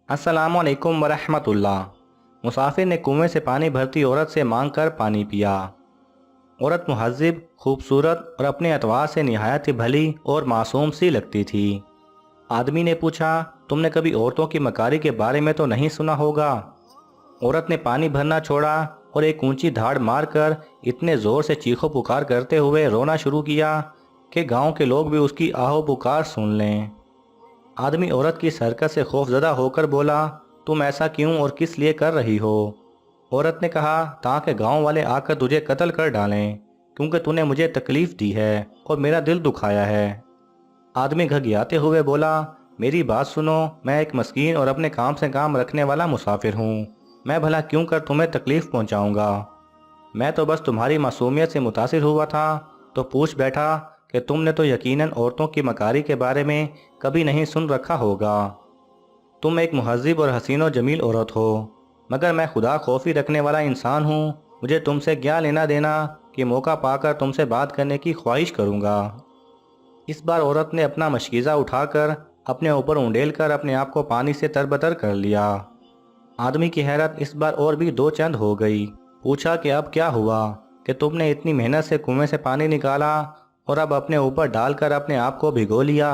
अस्सलामुअलैकुम वरहमतुल्लाह। मुसाफिर ने कुएं से पानी भरती औरत से मांग कर पानी पिया। औरत मुहज्जिब, खूबसूरत और अपने एतबार से निहायत ही भली और मासूम सी लगती थी। आदमी ने पूछा, तुमने कभी औरतों की मकारी के बारे में तो नहीं सुना होगा। औरत ने पानी भरना छोड़ा और एक ऊंची धाड़ मारकर इतने ज़ोर से चीखो पुकार करते हुए रोना शुरू किया कि गांव के लोग भी उसकी आहो पुकार सुन लें। आदमी औरत की हरकत से खौफजदा होकर बोला, तुम ऐसा क्यों और किस लिए कर रही हो। औरत ने कहा, ताकि गांव वाले आकर तुझे कत्ल कर डालें, क्योंकि तूने मुझे तकलीफ़ दी है और मेरा दिल दुखाया है। आदमी घबराते हुए बोला, मेरी बात सुनो, मैं एक मस्कीन और अपने काम से काम रखने वाला मुसाफिर हूँ। मैं भला क्यों कर तुम्हें तकलीफ़ पहुँचाऊँगा। मैं तो बस तुम्हारी मासूमियत से मुतासिर हुआ था, तो पूछ बैठा कि तुमने तो यकीनन औरतों की मकारी के बारे में कभी नहीं सुन रखा होगा। तुम एक मुहज्जिब और हसीन और जमील औरत हो, मगर मैं खुदा खौफी रखने वाला इंसान हूँ। मुझे तुमसे क्या लेना देना कि मौका पाकर तुमसे बात करने की ख्वाहिश करूँगा। इस बार औरत ने अपना मशकीज़ा उठाकर अपने ऊपर उंडेल कर अपने आप को पानी से तरबतर कर लिया। आदमी की हैरत इस बार और भी दो चंद हो गई। पूछा कि अब क्या हुआ कि तुमने इतनी मेहनत से कुएं से पानी निकाला और अब अपने ऊपर डालकर अपने आप को भिगो लिया।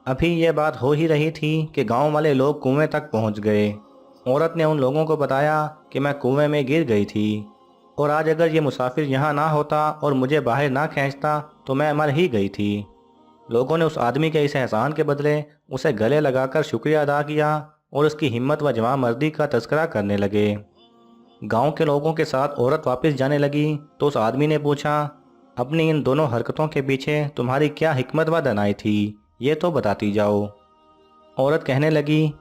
अभी यह बात हो ही रही थी कि गांव वाले लोग कुएं तक पहुंच गए। औरत ने उन लोगों को बताया कि मैं कुएं में गिर गई थी और आज अगर ये मुसाफिर यहाँ ना होता और मुझे बाहर ना खींचता तो मैं मर ही गई थी। लोगों ने उस आदमी के इस एहसान के बदले उसे गले लगाकर शुक्रिया अदा किया और उसकी हिम्मत व जवां मर्दी का तज़किरा करने लगे। गांव के लोगों के साथ औरत वापस जाने लगी तो उस आदमी ने पूछा, अपनी इन दोनों हरकतों के पीछे तुम्हारी क्या हिकमत व दनाई थी, ये तो बताती जाओ। औरत कहने लगी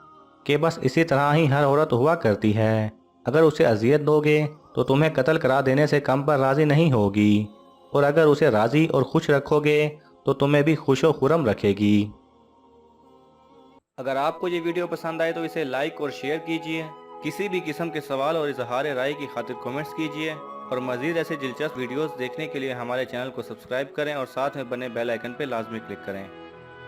कि बस इसी तरह ही हर औरत हुआ करती है। अगर उसे अजियत दोगे तो तुम्हें कत्ल करा देने से कम पर राज़ी नहीं होगी, और अगर उसे राज़ी और खुश रखोगे तो तुम्हें भी खुश व खुरम रखेगी। अगर आपको ये वीडियो पसंद आए तो इसे लाइक और शेयर कीजिए। किसी भी किस्म के सवाल और इजहार राय की खातिर कमेंट्स कीजिए, और मज़ीद ऐसे दिलचस्प वीडियोस देखने के लिए हमारे चैनल को सब्सक्राइब करें और साथ में बने बेल आइकन पर लाजमी क्लिक करें।